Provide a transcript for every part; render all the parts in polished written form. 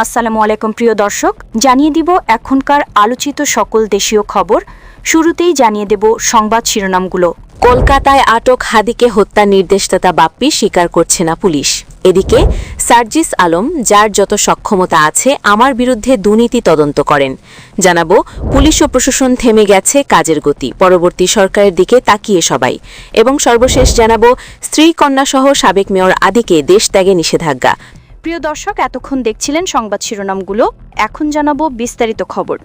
আসসালামু আলাইকুম প্রিয় দর্শক, জানিয়ে দিব এখনকার আলোচিত সকল দেশীয় খবর। শুরুতেই জানিয়ে দেব সংবাদ শিরোনামগুলো। কলকাতায় আটক হাদিকে হত্যার নির্দেশদাতা বাপ্পি স্বীকার করছে না পুলিশ। এদিকে সার্জিস আলম, যার যত সক্ষমতা আছে আমার বিরুদ্ধে দুর্নীতি তদন্ত করেন। জানাবো পুলিশ ও প্রশাসন থেমে গেছে কাজের গতি, পরবর্তী সরকারের দিকে তাকিয়ে সবাই। এবং সর্বশেষ জানাবো স্ত্রী কন্যাসহ সাবেক মেয়র আদিকে দেশ ত্যাগে নিষেধাজ্ঞা। প্রিয় দর্শক, এতক্ষণ দেখছিলেন সংবাদ শিরোনামগুলো, এখন জানাবো বিস্তারিত খবর।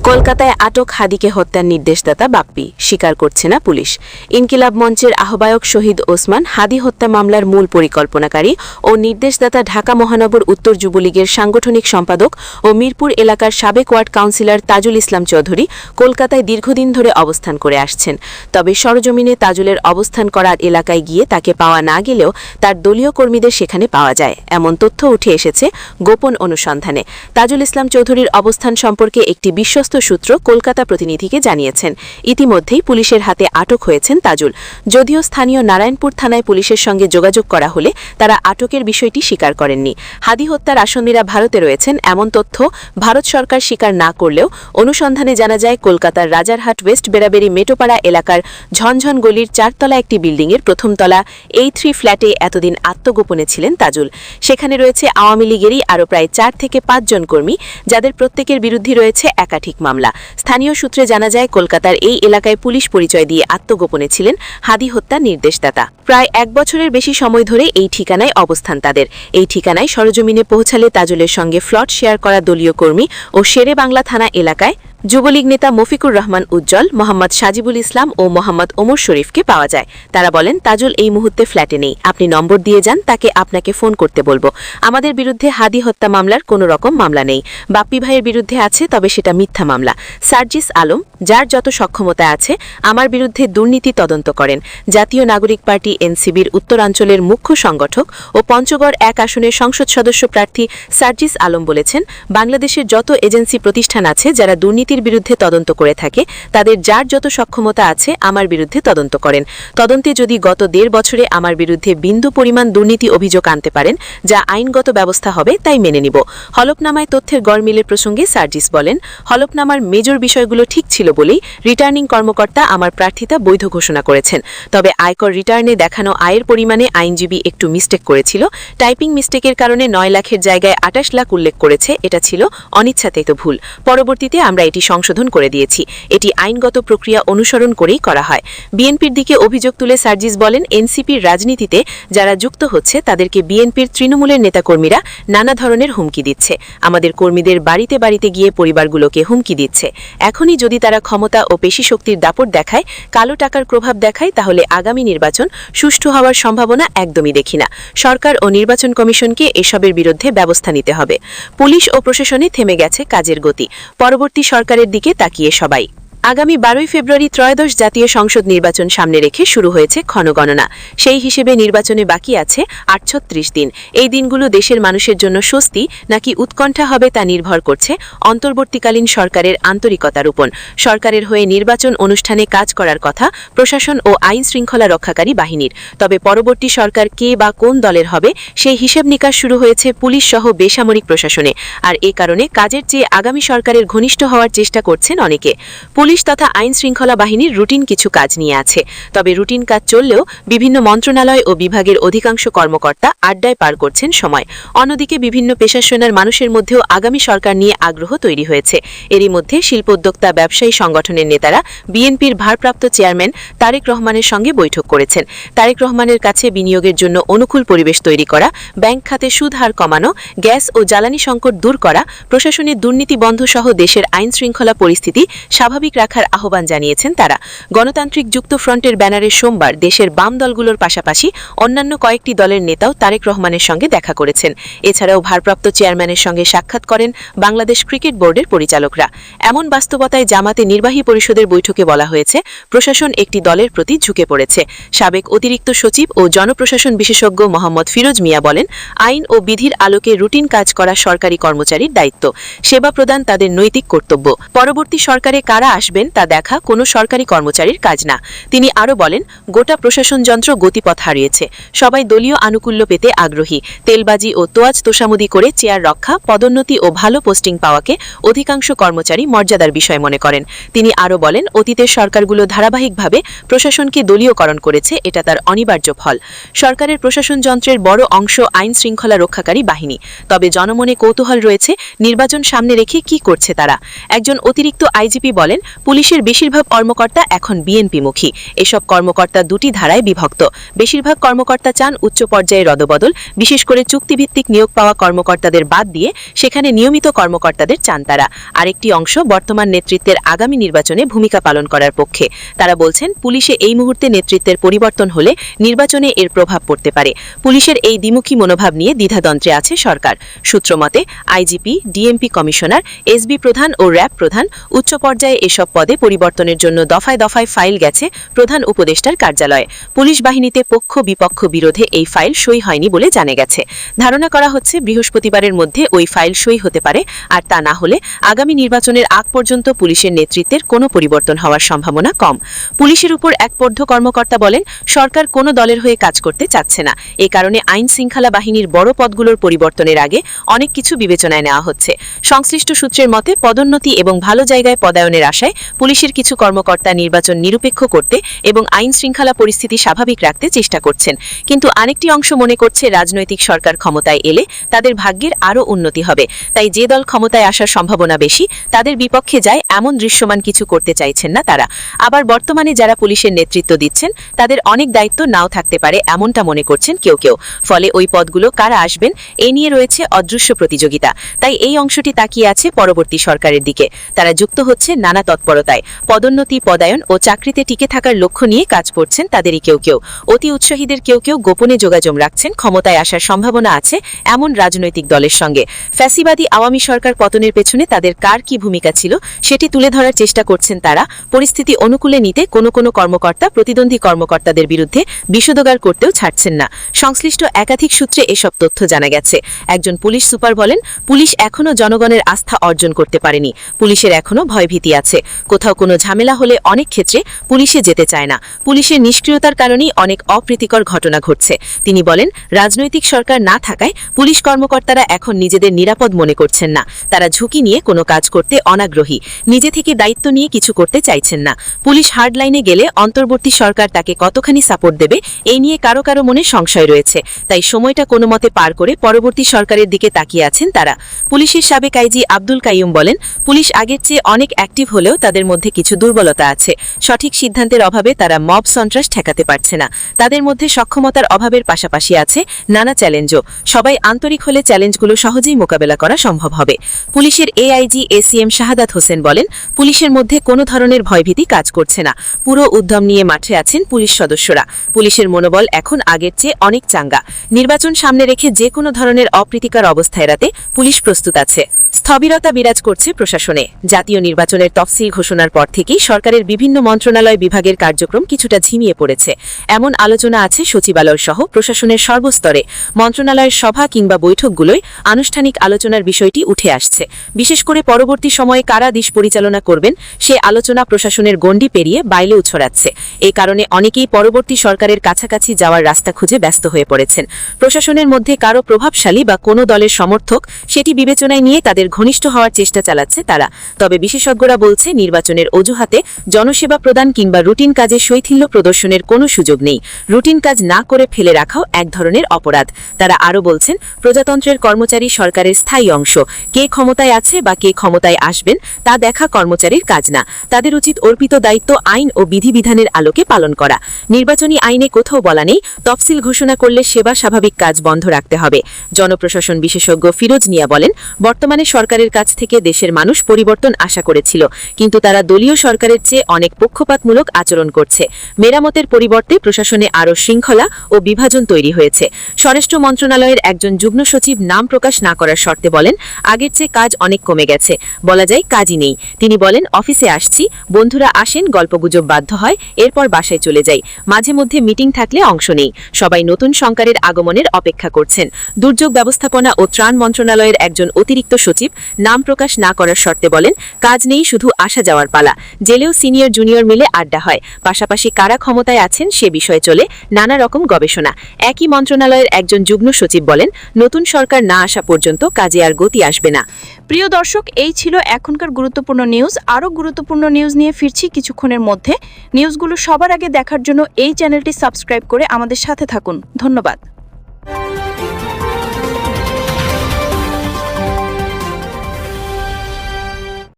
কলকাতায় আটক হাদিকে হত্যার নির্দেশদাতা বাপ্পি স্বীকার করছে না পুলিশ। ইনকিলাব মঞ্চের আহ্বায়ক শহীদ ওসমান হাদি হত্যা মামলার মূল পরিকল্পনাকারী ও নির্দেশদাতা ঢাকা মহানগর উত্তর যুবলীগের সাংগঠনিক সম্পাদক ও মিরপুর এলাকার সাবেক ওয়ার্ড কাউন্সিলর তাজুল ইসলাম চৌধুরী কলকাতায় দীর্ঘদিন ধরে অবস্থান করে আসছেন। তবে সরজমিনে তাজুলের অবস্থান করার এলাকায় গিয়ে তাকে পাওয়া না গেলেও তার দলীয় কর্মীদের সেখানে পাওয়া যায়, এমন তথ্য উঠে এসেছে গোপন অনুসন্ধানে। তাজুল ইসলাম চৌধুরীর অবস্থান সম্পর্কে একটি বিশ্বস্ত সূত্র কলকাতা প্রতিনিধিকে জানিয়েছেন। ইতিমধ্যেই পুলিশের হাতে আটক হয়েছেন তাজুল। যদিও স্থানীয় নারায়ণপুর থানায় পুলিশের সঙ্গে যোগাযোগ করা হলে তারা আটকের বিষয়টি স্বীকার করেননি। হাদি হত্যার আসামিরা ভারতে রয়েছেন এমন তথ্য ভারত সরকার স্বীকার না করলেও অনুসন্ধানে জানা যায় কলকাতার রাজারহাট ওয়েস্ট বেরাবেরি মেটোপাড়া এলাকার ঝনঝন গলির 4তলা একটি বিল্ডিংয়ের প্রথম তলা A3 ফ্ল্যাটে এতদিন আত্মগোপনে ছিলেন তাজুল। সেখানে রয়েছে আওয়ামী লীগেরই আরও প্রায় 4 থেকে 5 জন কর্মী, যাদের প্রত্যেকের বিরুদ্ধে রয়েছে একাধিক মামলা। স্থানীয় সূত্রে জানা যায় কলকাতার এই এলাকায় পুলিশ পরিচয় দিয়ে আত্মগোপনে ছিলেন হাদি হত্যার নির্দেশদাতা। প্রায় 1 বছরের বেশি সময় ধরে এই ঠিকানায় অবস্থান তাদের। এই ঠিকানায় সরজমিনে পৌঁছালে তাজুলের সঙ্গে ফ্লট শেয়ার করা দলীয় কর্মী ও শেরে বাংলা থানা এলাকায় যুবলীগ নেতা মফিকুর রহমান উজ্জ্বল, মোহাম্মদ সাজিবুল ইসলাম ও মোহাম্মদ ওমর শরীফকে পাওয়া যায়। তারা বলেন, তাজুল এই মুহূর্তে ফ্ল্যাটে নেই, আপনি নম্বর দিয়ে যান, তাকে আপনাকে ফোন করতে বলবো। আমাদের বিরুদ্ধে হাদি হত্যা মামলার কোনো রকম মামলা নেই। বাপ্পি ভাইয়ের বিরুদ্ধে আছে, তবে সেটা মিথ্যা মামলা। সার্জিস আলম, যার যত সক্ষমতা আছে আমার বিরুদ্ধে দুর্নীতি তদন্ত করেন। জাতীয় নাগরিক পার্টি এনসিবির উত্তরাঞ্চলের মুখ্য সংগঠক ও পঞ্চগড় 1 আসনের সংসদ সদস্য প্রার্থী সার্জিস আলম বলেছেন, বাংলাদেশের যত এজেন্সি প্রতিষ্ঠান আছে যারা দুর্নীতির বিরুদ্ধে তদন্ত করে থাকে, তাদের যার যত সক্ষমতা আছে আমার বিরুদ্ধে তদন্ত করেন। তদন্তে যদি গত 1.5 বছরে আমার বিরুদ্ধে বিন্দু পরিমাণ দুর্নীতি অভিযোগ আনতে পারেন, যা আইনগত ব্যবস্থা হবে তাই মেনে নিব। হলফনামায় তথ্যের গড়মিলের প্রসঙ্গে সার্জিস বলেন, হলফনামার মেজর বিষয়গুলো ঠিক ছিল বলেই রিটার্নিং কর্মকর্তা আমার প্রার্থিতা বৈধ ঘোষণা করেছেন। তবে আয়কর রিটার্নে দেখানো আয়ের পরিমাণে আইনজীবী একটু মিস্টেক করেছিল। টাইপিং মিস্টেকের কারণে 9 লাখের জায়গায় 28 লাখ উল্লেখ করেছে, এটা ছিল অনিচ্ছাকৃত ভুল। পরবর্তীতে আমরা এটি সংশোধন করে দিয়েছি। এটি আইনগত প্রক্রিয়া অনুসরণ করেই করা হয়। বিএনপির দিকে অভিযোগ তুলে সার্জিস বলেন, এনসিপির রাজনীতিতে যারা যুক্ত হচ্ছে তাদেরকে বিএনপির তৃণমূলের নেতাকর্মীরা নানা ধরনের হুমকি দিচ্ছে। আমাদের কর্মীদের বাড়িতে বাড়িতে গিয়ে পরিবারগুলোকে হুমকি দিচ্ছে। এখনই যদি তারা ক্ষমতা ও পেশি শক্তির দাপট দেখায়, কালো টাকার প্রভাব দেখায়, তাহলে আগামী নির্বাচন সুষ্ঠু হওয়ার সম্ভাবনা একদমই দেখি না। সরকার ও নির্বাচন কমিশনকে এসবের বিরুদ্ধে ব্যবস্থা নিতে হবে। পুলিশ ও প্রশাসনে থেমে গেছে কাজের গতি, পরবর্তী সরকারের দিকে তাকিয়ে সবাই। আগামী 12 ফেব্রুয়ারি ত্রয়োদশ জাতীয় সংসদ নির্বাচন সামনে রেখে শুরু হয়েছে ক্ষণগণনা। সেই হিসেবে নির্বাচনে বাকি আছে 38 দিন। এই দিনগুলো দেশের মানুষের জন্য স্বস্তি নাকি উৎকণ্ঠা হবে তা নির্ভর করছে অন্তর্বর্তীকালীন সরকারের আন্তরিকতার উপর। সরকারের হয়ে নির্বাচন অনুষ্ঠানে কাজ করার কথা প্রশাসন ও আইন শৃঙ্খলা রক্ষাকারী বাহিনীর। তবে পরবর্তী সরকার কে বা কোন দলের হবে সেই হিসেব নিকাশ শুরু হয়েছে পুলিশ সহ বেসামরিক প্রশাসনে। আর এ কারণে কাজের চেয়ে আগামী সরকারের ঘনিষ্ঠ হওয়ার চেষ্টা করছেন অনেকে। পুলিশ তথা আইন শৃঙ্খলা বাহিনীর রুটিন কিছু কাজ নিয়ে আছে। তবে রুটিন কাজ চললেও বিভিন্ন মন্ত্রণালয় ও বিভাগের অধিকাংশ কর্মকর্তা আড্ডায় পার করছেন সময়। অন্যদিকে বিভিন্ন পেশাশোনার মানুষের মধ্যেও আগামী সরকার নিয়ে আগ্রহ তৈরি হয়েছে। এরই মধ্যে শিল্পোদ্যোক্তা ব্যবসায়ী সংগঠনের নেতারা বিএনপির ভারপ্রাপ্ত চেয়ারম্যান তারেক রহমানের সঙ্গে বৈঠক করেছেন। তারেক রহমানের কাছে বিনিয়োগের জন্য অনুকূল পরিবেশ তৈরি করা, ব্যাংক খাতে সুদ হার কমানো, গ্যাস ও জ্বালানি সংকট দূর করা, প্রশাসনের দুর্নীতি বন্ধ সহ দেশের আইন শৃঙ্খলা পরিস্থিতি স্বাভাবিক রাখার আহ্বান জানিয়েছেন তারা। গণতান্ত্রিক যুক্ত ফ্রন্টের ব্যানারে সোমবার দেশের বাম দলগুলোর পাশাপাশি অন্যান্য কয়েকটি দলের নেতাও তারেক রহমানের সঙ্গে দেখা করেছেন। এছাড়াও ভারপ্রাপ্ত চেয়ারম্যানের সঙ্গে সাক্ষাৎ করেন বাংলাদেশ ক্রিকেট বোর্ডের পরিচালকরা। এমন বাস্তবতায় জামাতে নির্বাহী পরিষদের বৈঠকে বলা হয়েছে, প্রশাসন একটি দলের প্রতি ঝুঁকে পড়েছে। সাবেক অতিরিক্ত সচিব ও জনপ্রশাসন বিশেষজ্ঞ মোহাম্মদ ফিরোজ মিয়া বলেন, আইন ও বিধির আলোকে রুটিন কাজ করা সরকারি কর্মচারীর দায়িত্ব। সেবা প্রদান তাদের নৈতিক কর্তব্য। পরবর্তী সরকারে কারা আসবে আসবেন তা দেখা কোনো সরকারি কর্মচারীর কাজ না। তিনি আরও বলেন, গোটা প্রশাসন যন্ত্র গতিপথ হারিয়েছে। সবাই দলীয় আনুকূল্য পেতে আগ্রহী। তেলবাজি ও তোয়াজ তোষামুদি করে চেয়ার রক্ষা, পদোন্নতি ও ভালো পোস্টিং পাওয়াকে অধিকাংশ কর্মচারী মর্যাদার বিষয় মনে করেন। তিনি আরও বলেন, অতীতের সরকারগুলো ধারাবাহিকভাবে প্রশাসনকে দলীয়করণ করেছে, এটা তার অনিবার্য ফল। সরকারের প্রশাসন যন্ত্রের বড় অংশ আইন শৃঙ্খলা রক্ষাকারী বাহিনী। তবে জনমনে কৌতূহল রয়েছে, নির্বাচন সামনে রেখে কি করছে তারা। একজন অতিরিক্ত আইজিপি বলেন, পুলিশের বেশিরভাগ কর্মকর্তা এখন বিএনপিমুখী। এসব কর্মকর্তা দুটি ধারায় বিভক্ত। বেশিরভাগ কর্মকর্তা চান উচ্চ পর্যায়ে রদবদল, বিশেষ করে চুক্তিভিত্তিক নিয়োগ পাওয়া কর্মকর্তাদের বাদ দিয়ে সেখানে নিয়মিত কর্মকর্তাদের চান তারা। আরেকটি অংশ বর্তমান নেতৃত্বের আগামী নির্বাচনে ভূমিকা পালন করার পক্ষে। তারা বলছেন, পুলিশে এই মুহূর্তে নেতৃত্বের পরিবর্তন হলে নির্বাচনে এর প্রভাব পড়তে পারে। পুলিশের এই দ্বিমুখী মনোভাব নিয়ে দ্বিধাদ্বন্দ্বে আছে সরকার। সূত্রমতে, আইজিপি, ডিএমপি কমিশনার, এসবি প্রধান ও র্যাব প্রধান উচ্চ পর্যায়ে এসব পদে পরিবর্তনের জন্য দফায় দফায় ফাইল গেছে প্রধান উপদেষ্টার কার্যালয়ে। পুলিশ বাহিনীতে পক্ষ বিপক্ষ বিরোধে এই ফাইল সই হয়নি বলে জানা গেছে। ধারণা করা হচ্ছে বৃহস্পতিবারের মধ্যে ওই ফাইল সই হতে পারে, আর তা না হলে আগামী নির্বাচনের আগ পর্যন্ত পুলিশের নেতৃত্বের কোনো পরিবর্তন হওয়ার সম্ভাবনা কম। পুলিশের উপর এক পর্ধ কর্মকর্তা বলেন, সরকার কোনো দলের হয়ে কাজ করতে চাচ্ছে না। এ কারণে আইন শৃঙ্খলা বাহিনীর বড় পদগুলোর পরিবর্তনের আগে অনেক কিছু বিবেচনায় নেওয়া হচ্ছে। সংশ্লিষ্ট সূত্রের মতে, পদোন্নতি এবং ভালো জায়গায় পদায়নের আশায় পুলিশের কিছু কর্মকর্তা নির্বাচন নিরপেক্ষ করতে এবং আইন শৃঙ্খলা পরিস্থিতি স্বাভাবিক রাখতে চেষ্টা করছেন। কিন্তু আরেকটি অংশ মনে করছে, রাজনৈতিক সরকার ক্ষমতায় এলে তাদের ভাগ্যের আরও উন্নতি হবে। তাই যে দল ক্ষমতায় আসার সম্ভাবনা বেশি, তাদের বিপক্ষে যায় এমন দৃশ্যমান কিছু করতে চাইছেন না তারা। আবার বর্তমানে যারা পুলিশের নেতৃত্ব দিচ্ছেন, তাদের অনেক দায়িত্ব নাও থাকতে পারে, এমনটা মনে করছেন কেউ কেউ। ফলে ওই পদগুলো কারা আসবেন, এ নিয়ে রয়েছে অদৃশ্য প্রতিযোগিতা। তাই এই অংশটি তাকিয়ে আছে পরবর্তী সরকারের দিকে। তারা যুক্ত হচ্ছে নানা তৎপরতায়। পদোন্নতি, পদায়ন ও চাকরিতে টিকে থাকার লক্ষ্য নিয়ে কাজ করছেন তাদেরই কেউ কেউ। অতি উৎসাহীদের কেউ কেউ গোপনে যোগাযোগ রাখছেন ক্ষমতায় আসার সম্ভাবনা আছে এমন রাজনৈতিক দলের সঙ্গে। ফ্যাসিবাদী আওয়ামী সরকার পতনের পেছনে তাদের কার কি ভূমিকা ছিল সেটি তুলে ধরার চেষ্টা করছেন তারা। পরিস্থিতি অনুকূলে নিতে কোনো কোনো কর্মকর্তা প্রতিদ্বন্দ্বী কর্মকর্তাদের বিরুদ্ধে বিষোদগার করতেও ছাড়ছেন না। সংশ্লিষ্ট একাধিক সূত্রে এসব তথ্য জানা গেছে। একজন পুলিশ সুপার বলেন, পুলিশ এখনও জনগণের আস্থা অর্জন করতে পারেনি। পুলিশের এখনও ভয়ভীতি আছে। কোথাও কোনো ঝামেলা হলে অনেক ক্ষেত্রে পুলিশে যেতে চায় না। পুলিশের নিষ্ক্রিয়তার কারণেই অনেক অপ্রীতিকর ঘটনা ঘটছে। তিনি বলেন, রাজনৈতিক সরকার না থাকায় পুলিশ কর্মকর্তারা এখন নিজেদের নিরাপদ মনে করছেন না। তারা ঝুঁকি নিয়ে কোনো কাজ করতে অনাগ্রহী, নিজে থেকে দায়িত্ব নিয়ে কিছু করতে চাইছেন না। পুলিশ হার্ডলাইনে গেলে অন্তর্বর্তী সরকার তাকে কতখানি সাপোর্ট দেবে, এই নিয়ে কারো কারো মনে সংশয় রয়েছে। তাই সময়টা কোনো মতে পার করে পরবর্তী সরকারের দিকে তাকিয়ে আছেন তারা। পুলিশের সাবেক আইজি আব্দুল কাইয়ুম বলেন, পুলিশ আগের চেয়ে অনেক অ্যাক্টিভ হলেও তাদের মধ্যে কিছু দুর্বলতা আছে। সঠিক সিদ্ধান্তের অভাবে তারা মব সন্ত্রাস ঠেকাতে পারছে না। তাদের মধ্যে সক্ষমতার অভাবের পাশাপাশি আছে নানা চ্যালেঞ্জও। সবাই আন্তরিক হলে চ্যালেঞ্জগুলো সহজেই মোকাবেলা করা সম্ভব হবে। পুলিশের এআইজি এসিএম শাহাদাত হোসেন বলেন, পুলিশের মধ্যে কোনো ধরনের ভয়ভীতি কাজ করছে না। পুরো উদ্যম নিয়ে মাঠে আছেন পুলিশ সদস্যরা। পুলিশের মনোবল এখন আগের চেয়ে অনেক চাঙ্গা। নির্বাচন সামনে রেখে যে কোনো ধরনের অপ্রীতিকর অবস্থা এড়াতে পুলিশ প্রস্তুত আছে। স্থবিরতা বিরাজ করছে প্রশাসনে। জাতীয় নির্বাচনের তফসিল ঘোষণার পর থেকেই সরকারের বিভিন্ন মন্ত্রণালয় বিভাগের কার্যক্রম কিছুটা ঝিমিয়ে পড়েছে। এমন আলোচনা আছে সচিবালয় সহ প্রশাসনের সর্বস্তরে। মন্ত্রণালয়ের সভা কিংবা বৈঠকগুলোয় আনুষ্ঠানিক আলোচনার বিষয়টি উঠে আসছে। বিশেষ করে পরবর্তী সময়ে কারা দেশ পরিচালনা করবেন সে আলোচনা প্রশাসনের গণ্ডি পেরিয়ে বাইরে ছড়াচ্ছে। এ কারণে অনেকেই পরবর্তী সরকারের কাছাকাছি যাওয়ার রাস্তা খুঁজে ব্যস্ত হয়ে পড়েছেন। প্রশাসনের মধ্যে কারো প্রভাবশালী বা কোনো দলের সমর্থক সেটি বিবেচনায় নিয়ে তাদের ঘনিষ্ঠ হওয়ার চেষ্টা চালাচ্ছে তারা। তবে বিশেষজ্ঞরা বলছে, নির্বাচনের অজুহাতে জনসেবা প্রদান কিংবা রুটিন কাজে শৈথিল্য প্রদর্শনের কোনো সুযোগ নেই। রুটিন কাজ না করে ফেলে রাখাও এক ধরনের অপরাধ। তারা আরও বলছেন, প্রজাতন্ত্রের কর্মচারী সরকারের স্থায়ী অংশ। কে ক্ষমতায় আছে বা কে ক্ষমতায় আসবেন তা দেখা কর্মচারীর কাজ না। তাদের উচিত অর্পিত দায়িত্ব আইন ও বিধিবিধানের আলোকে পালন করা। নির্বাচনী আইনে কোথাও বলা নেই তফসিল ঘোষণা করলে সেবা স্বাভাবিক কাজ বন্ধ রাখতে হবে। জনপ্রশাসন বিশেষজ্ঞ ফিরোজ নিয়া বলেন, বর্তমানে সরকারের কাছ থেকে দেশের মানুষ পরিবর্তন আশা করেছিল, কিন্তু তারা দলীয় সরকারের চেয়ে অনেক পক্ষপাতমূলক আচরণ করছে। মেরামতের পরিবর্তে প্রশাসনে আরও শৃঙ্খলা ও বিভাজন তৈরি হয়েছে। স্বরাষ্ট্র মন্ত্রণালয়ের একজন যুগ্ম সচিব নাম প্রকাশ না করার শর্তে বলেন, আগের চেয়ে কাজ অনেক কমে গেছে, বলা যায় কাজই নেই। তিনি বলেন, অফিসে আসছি, বন্ধুরা আসেন, গল্পগুজব বাধ্য হয়, এরপর বাসায় চলে যাই। মাঝে মধ্যে মিটিং থাকলে অংশ নেই। সবাই নতুন সরকারের আগমনের অপেক্ষা করছেন। দুর্যোগ ব্যবস্থাপনা ও ত্রাণ মন্ত্রণালয়ের একজন অতিরিক্ত সচিব সচিব নাম প্রকাশ না করার শর্তে বলেন, কাজ নেই, শুধু আসা যাওয়ার পালা। জেলেও সিনিয়র জুনিয়র মিলে আড্ডা হয়, পাশাপাশি কারা ক্ষমতায় আছেন সে বিষয়ে চলে নানা রকম গবেষণা। একই মন্ত্রণালয়ের একজন যুগ্ম সচিব বলেন, নতুন সরকার না আসা পর্যন্ত কাজে আর গতি আসবে না। প্রিয় দর্শক, এই ছিল এখনকার গুরুত্বপূর্ণ নিউজ। আরও গুরুত্বপূর্ণ নিউজ নিয়ে ফিরছি কিছুক্ষণের মধ্যে। নিউজগুলো সবার আগে দেখার জন্য এই চ্যানেলটি সাবস্ক্রাইব করে আমাদের সাথে থাকুন। ধন্যবাদ।